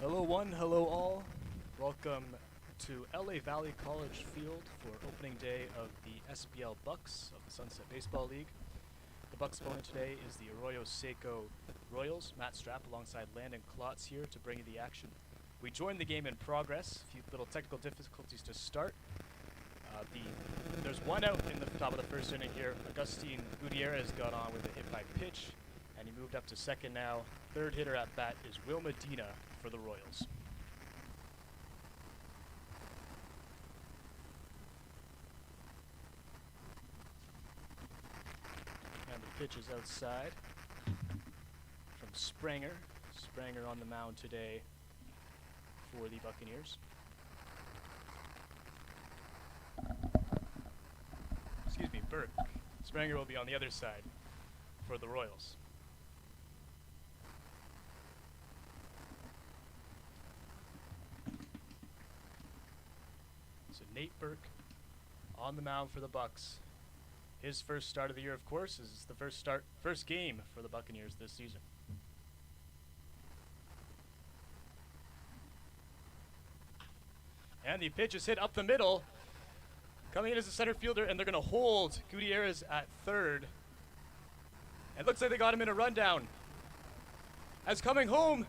Hello one, hello all. Welcome to LA Valley College Field for opening day of the SBL Bucs of the Sunset Baseball League. The Bucs opponent today is the Arroyo Seco Royals. Matt Strapp alongside Landon Klotz here to bring you the action. We joined the game in progress. A few little technical difficulties to start. There's one out in the top of the first inning here. Agustin Gutierrez got on with a hit by pitch, and he moved up to second now. Third hitter at bat is Will Medina for the Royals. And the pitch is outside from Spranger. Spranger on the mound today for the Buccaneers. Excuse me, Burke. Spranger will be on the other side for the Royals. So Nate Burke on the mound for the Bucs. His first start of the year, of course, is the first game for the Buccaneers this season. And the pitch is hit up the middle. Coming in as a center fielder, and they're going to hold Gutierrez at third. It looks like they got him in a rundown. As coming home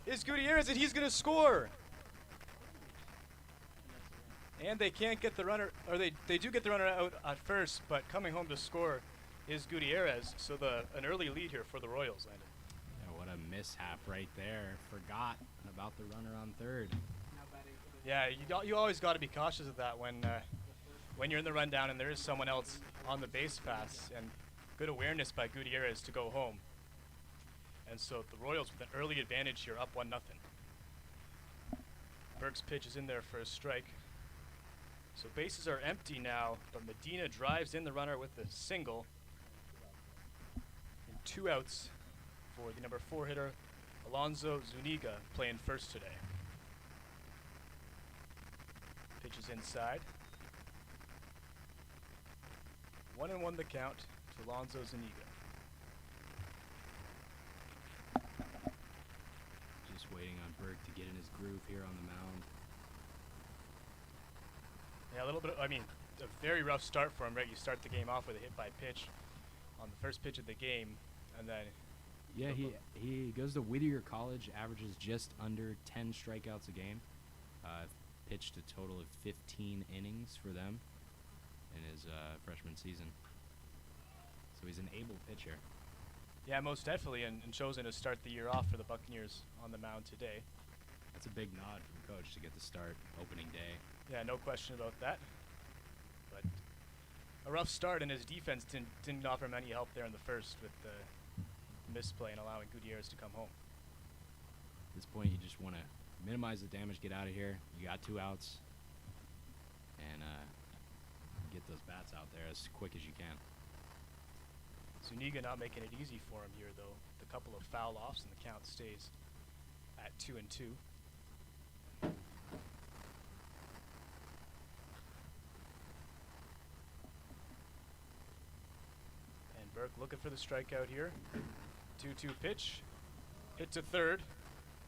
is Gutierrez, and he's going to score. And they can't get the runner, or they do get the runner out at first, but coming home to score is Gutierrez. So an early lead here for the Royals, Landon. Yeah, what a mishap right there. Forgot about the runner on third. Yeah, you always got to be cautious of that when you're in the rundown and there is someone else on the base pass, and good awareness by Gutierrez to go home. And so the Royals with an early advantage here, up 1-0. Burke's pitch is in there for a strike. So bases are empty now, but Medina drives in the runner with the single. And 2 outs for the number 4 hitter, Alonso Zuniga, playing first today. Pitch is inside. 1-1 the count to Alonso Zuniga. Just waiting on Burke to get in his groove here on the mound. Yeah, a little bit, a very rough start for him, right? You start the game off with a hit by pitch on the first pitch of the game, and then... Yeah, he goes to Whittier College, averages just under 10 strikeouts a game. Pitched a total of 15 innings for them in his freshman season. So he's an able pitcher. Yeah, most definitely, and chosen to start the year off for the Buccaneers on the mound today. That's a big nod from Coach to get the start opening day. Yeah, no question about that. But a rough start, and his defense didn't offer him any help there in the first with the misplay and allowing Gutierrez to come home. At this point, you just want to minimize the damage, get out of here. You got 2 outs, and get those bats out there as quick as you can. Zuniga not making it easy for him here, though. The couple of foul offs, and the count stays at 2-2. And Burke looking for the strikeout here. 2-2 pitch. Hit to third.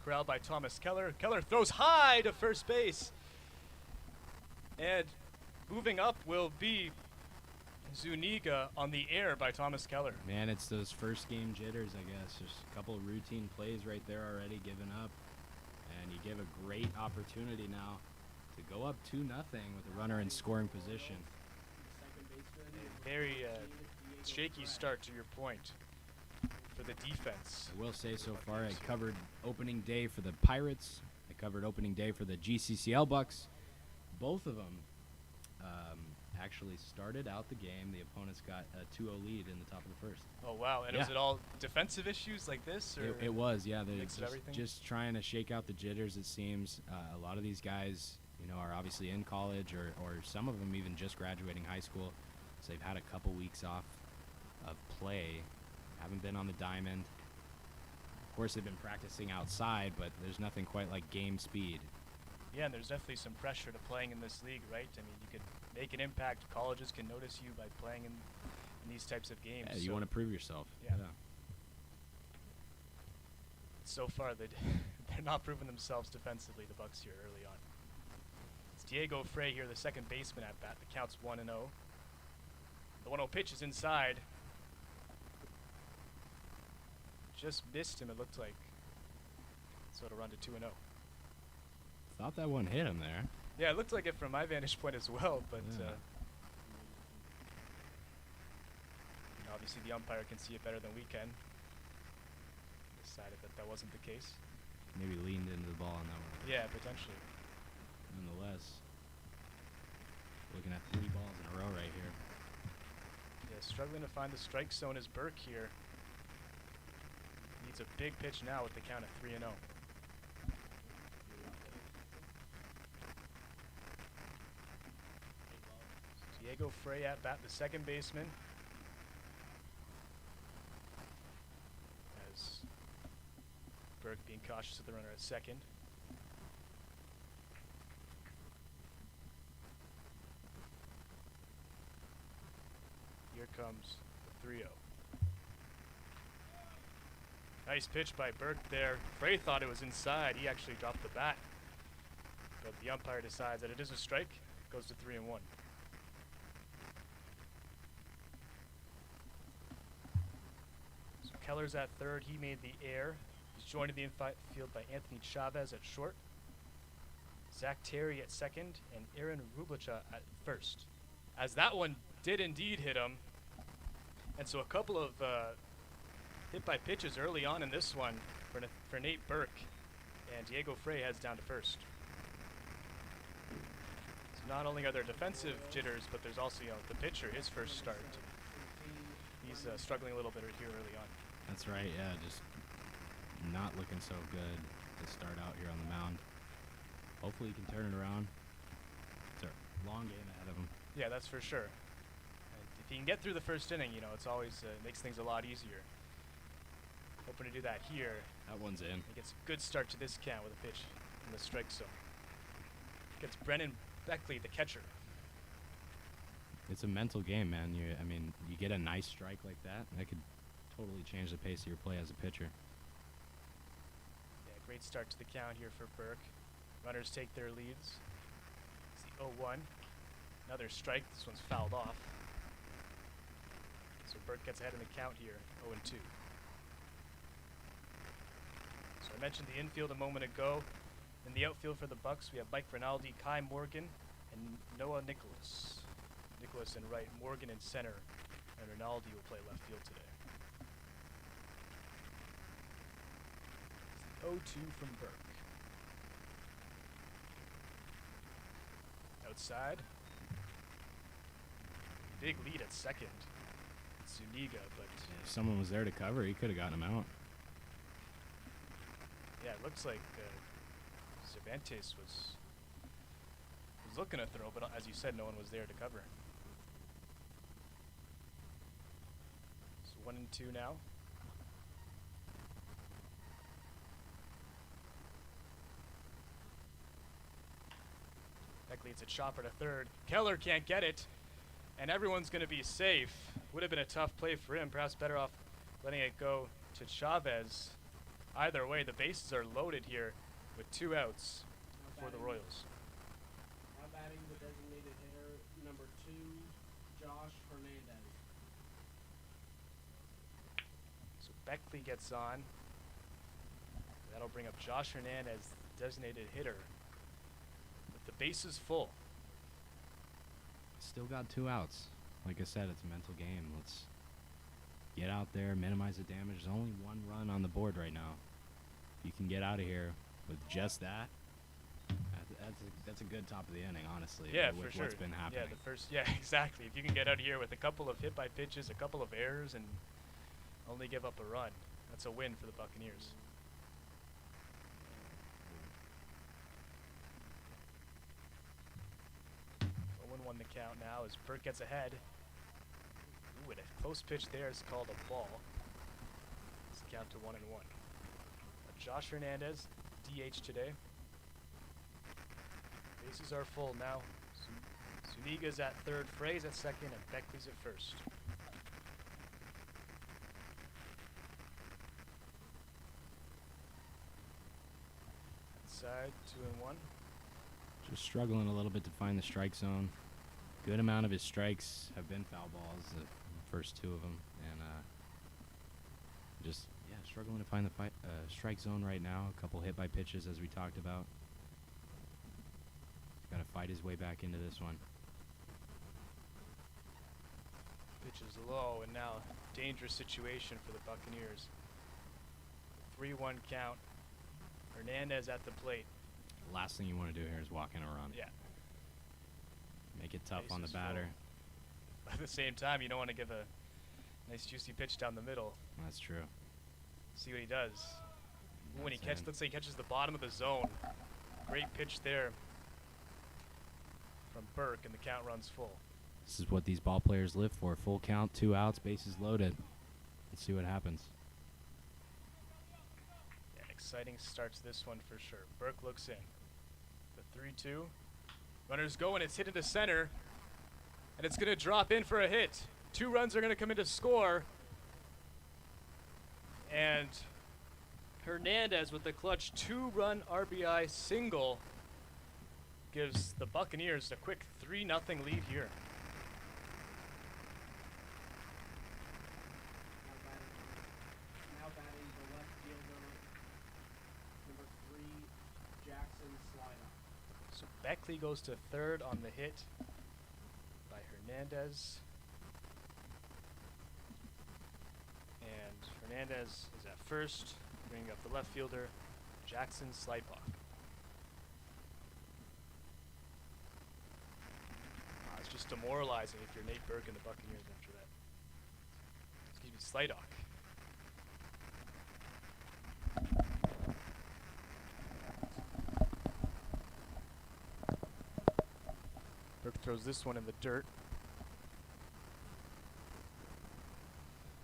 Corralled by Thomas Keller. Keller throws high to first base. And moving up will be Zuniga on the air by Thomas Keller. Man, it's those first game jitters, I guess. Just a couple of routine plays right there already given up. And you give a great opportunity now to go up 2-0 with a runner in scoring position. A very shaky start, to your point, for the defense. I will say so far I covered opening day for the Pirates. I covered opening day for the GCCL Bucs. Both of them actually started out the game. The opponents got a 2-0 lead in the top of the first. Oh, wow. And was it all defensive issues like this? Or it was, yeah. Mix of everything? Just trying to shake out the jitters, it seems. A lot of these guys, are obviously in college or some of them even just graduating high school. So they've had a couple weeks off of play. Haven't been on the diamond. Of course, they've been practicing outside, but there's nothing quite like game speed. Yeah, and there's definitely some pressure to playing in this league, right? I mean, you could make an impact. Colleges can notice you by playing in these types of games. Yeah, you want to prove yourself. Yeah. So far, the They're not proving themselves defensively, the Bucs here early on. It's Diego Frey here, the second baseman at bat. The count's 1-0. The 1-0 pitch is inside. Just missed him, it looked like. So it'll run to 2-0. Thought that one hit him there. Yeah, it looked like it from my vantage point as well, but obviously the umpire can see it better than we can. Decided that that wasn't the case. Maybe leaned into the ball on that one. Yeah, potentially. Nonetheless, looking at 3 balls in a row right here. Yeah, struggling to find the strike zone is Burke here. Needs a big pitch now with the count at 3-0. Diego Frey at bat, the second baseman. As Burke being cautious of the runner at second. Here comes the 3-0. Nice pitch by Burke there. Frey thought it was inside. He actually dropped the bat. But the umpire decides that it is a strike. Goes to 3-1. So Keller's at third. He made the error. He's joined in the infield by Anthony Chavez at short. Zach Terry at second. And Aaron Rublicha at first. As that one did indeed hit him. And so a couple of hit by pitches early on in this one for Nate Burke. And Diego Frey heads down to first. So not only are there defensive jitters, but there's also, the pitcher, his first start. He's struggling a little bit here early on. That's right, yeah, just not looking so good to start out here on the mound. Hopefully he can turn it around. It's a long game ahead of him. Yeah, that's for sure. And if he can get through the first inning, it's always makes things a lot easier. Hoping to do that here. That one's in. He gets a good start to this count with a pitch in the strike zone. Gets Brennan Beckley, the catcher. It's a mental game, man. You get a nice strike like that could totally change the pace of your play as a pitcher. Yeah, great start to the count here for Burke. Runners take their leads. It's the 0-1. Another strike. This one's fouled off. So Burke gets ahead in the count here, 0-2. So I mentioned the infield a moment ago. In the outfield for the Bucs, we have Mike Rinaldi, Kai Morgan, and Noah Nicholas. Nicholas in right, Morgan in center, and Rinaldi will play left field today. It's the 0-2 from Burke. Outside. Big lead at second. It's Zuniga, but If someone was there to cover, he could have gotten him out. yeah, it looks like Cervantes was looking to throw, but as you said, no one was there to cover. So 1-2 now. Beckley, it's a chopper to third. Keller can't get it, and everyone's going to be safe. Would have been a tough play for him. Perhaps better off letting it go to Chavez. Either way, the bases are loaded here with 2 outs for the Royals. Now batting the designated hitter, number 2, Josh Hernandez. So Beckley gets on. That'll bring up Josh Hernandez, designated hitter, with the bases full. Still got 2 outs. Like I said, it's a mental game. Let's get out there, minimize the damage. There's only 1 run on the board right now. If you can get out of here with just that, that's a good top of the inning, honestly. Yeah, with for sure. What's been happening. Yeah, exactly. If you can get out of here with a couple of hit by pitches, a couple of errors, and only give up a run, that's a win for the Buccaneers. Won the count now as Burke gets ahead. Ooh, and a close pitch there is called a ball. It's a count to 1-1. Josh Hernandez, DH today. Bases are full now. Zuniga's at third, Frey's at second, and Beckley's at first. side, 2-1. Just struggling a little bit to find the strike zone. Good amount of his strikes have been foul balls, the first two of them, and just struggling to find the strike zone right now. A couple hit by pitches, as we talked about. Got to fight his way back into this one. Pitch is low, and now dangerous situation for the Buccaneers. 3-1 count. Hernandez at the plate. Last thing you want to do here is walk in a run. Yeah. Make it tough on the Bases batter. full. At the same time, you don't want to give a nice juicy pitch down the middle. That's true. See what he does. When he That's in. let's say he catches the bottom of the zone. Great pitch there from Burke, and the count runs full. This is what these ball players live for. Full count, 2 outs, bases loaded. Let's see what happens. Yeah, exciting starts this one for sure. Burke looks in. The 3-2. Runners go, and it's hit into center. And it's going to drop in for a hit. 2 runs are going to come in to score. And Hernandez with the clutch 2-run RBI single gives the Buccaneers a quick 3-0 lead here. Now batting the left fielder, number 3, Jackson Slider. So Beckley goes to third on the hit by Hernandez. And Hernandez is at first, bringing up the left fielder, Jackson Slidebach. It's just demoralizing if you're Nate Burke and the Buccaneers after that. Excuse me, Slidock. Burke throws this one in the dirt.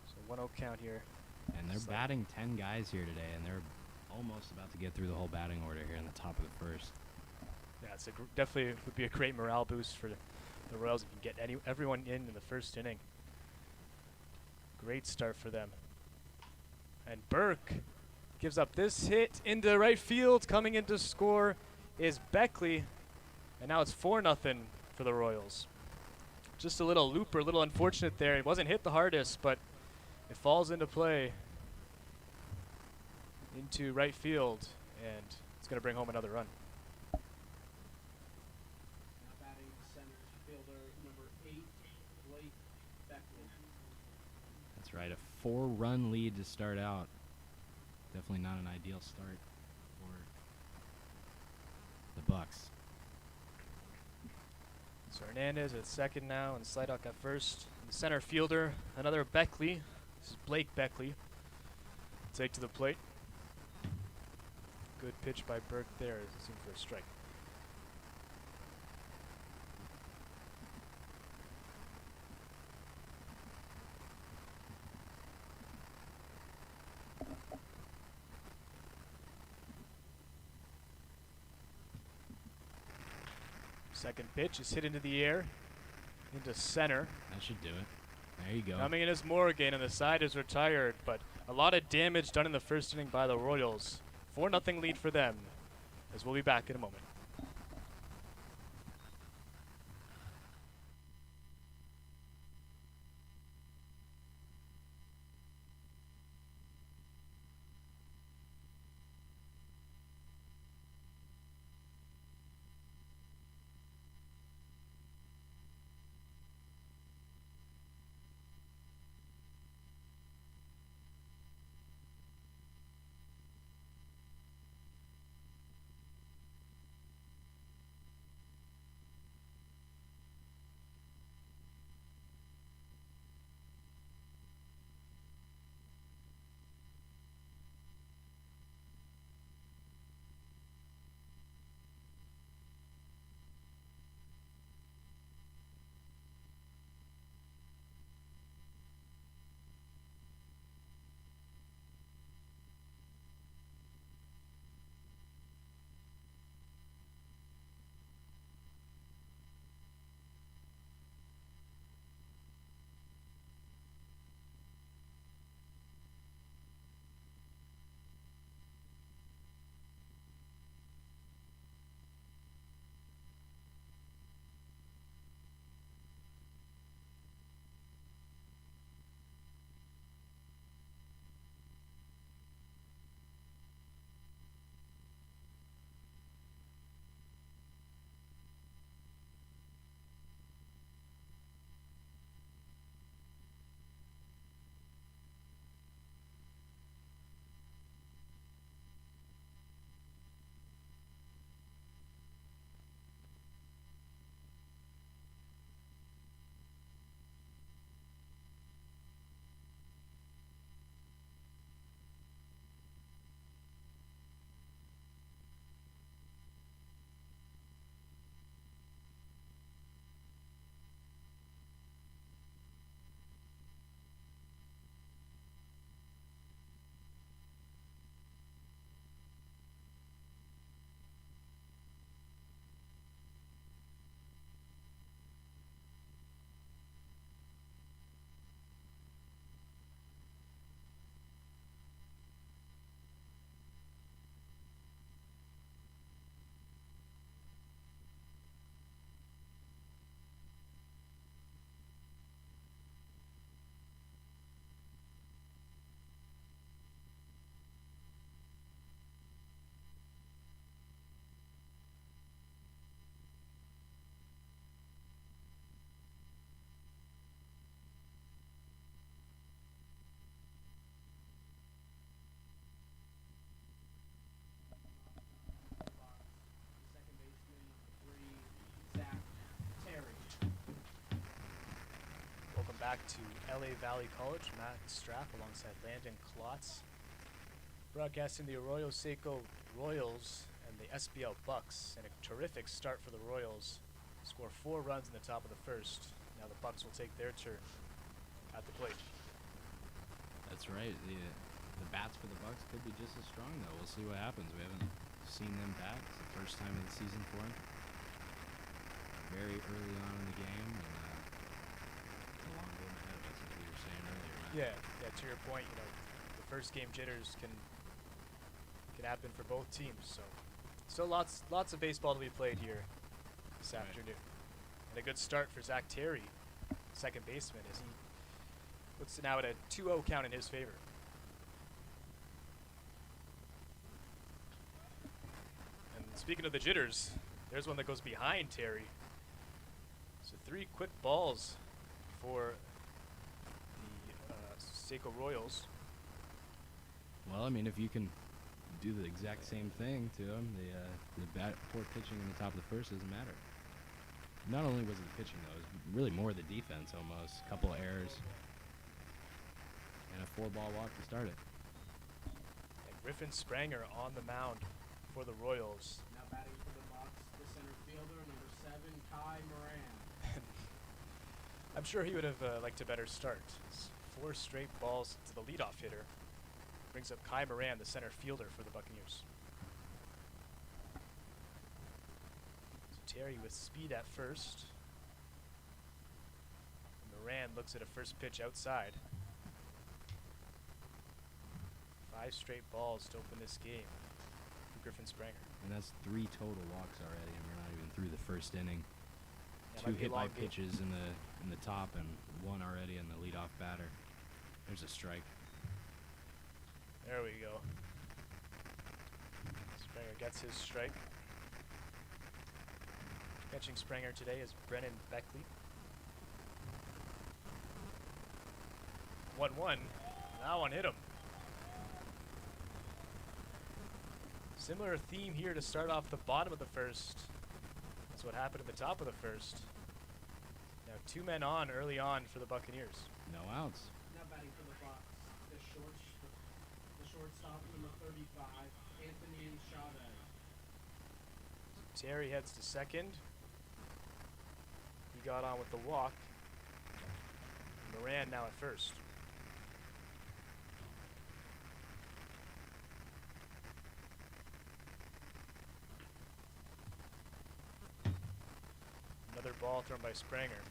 So 1-0 count here. And they're batting 10 guys here today, and they're almost about to get through the whole batting order here in the top of the first. Yeah, it's definitely would be a great morale boost for the Royals if you can get everyone in the first inning. Great start for them. And Burke gives up this hit into right field. Coming in to score is Beckley. And now it's 4-0 for the Royals. Just a little looper, a little unfortunate there. It wasn't hit the hardest, but it falls into play into right field, and it's going to bring home another run. Now batting center fielder, number 8, Blake Beckley. That's right, a 4-run lead to start out. Definitely not an ideal start for the Bucs. So Hernandez at second now, and Slidock at first. The center fielder, another Beckley. This is Blake Beckley. Take to the plate. Good pitch by Burke there. It seemed for a strike. Second pitch is hit into the air, into center. That should do it. There you go. Coming in is Morgan, and the side is retired, but a lot of damage done in the first inning by the Royals. 4-0 lead for them, as we'll be back in a moment. back to LA Valley College. Matt Strapp alongside Landon Klotz. Broadcasting the Arroyo Seco Royals and the SBL Bucs. And a terrific start for the Royals. Score 4 runs in the top of the first. Now the Bucs will take their turn at the plate. That's right. The bats for the Bucs could be just as strong, though. We'll see what happens. We haven't seen them bat. It's the first time of the season for them. Very early on in the game, and a long game ahead of us, as we were saying earlier, Matt. Yeah. To your point, the first game jitters can happen for both teams. So lots of baseball to be played here this afternoon. And a good start for Zach Terry, second baseman, as he looks now at a 2-0 count in his favor. And speaking of the jitters, there's one that goes behind Terry. So 3 quick balls for the Seco Royals. Well, I mean, if you can do the exact same thing to him, the poor pitching in the top of the first doesn't matter. Not only was it the pitching, though, it was really more the defense almost. A couple of errors. And a 4-ball walk to start it. And Griffin Spranger on the mound for the Royals. Now batting for the Bucs, the center fielder, number 7, Kai Moran. I'm sure he would have liked a better start. It's 4 straight balls to the leadoff hitter. Brings up Kai Moran, the center fielder for the Buccaneers. So Terry with speed at first. Moran looks at a first pitch outside. 5 straight balls to open this game for Griffin Spranger. And that's 3 total walks already, and we're not even through the first inning. Yeah, 2 might be a hit by long game. pitches in the top, and 1 already in the leadoff batter. There's a strike. There we go. Spranger gets his strike. Catching Spranger today is Brennan Beckley. 1-1. That one hit him. Similar theme here to start off the bottom of the first. That's what happened at the top of the first. Now 2 men on early on for the Buccaneers. No outs. Now batting for the Bucs, the shortstop, number 35, Anthony Chavez. Terry heads to second. He got on with the walk. Moran now at first. Another ball thrown by Spranger.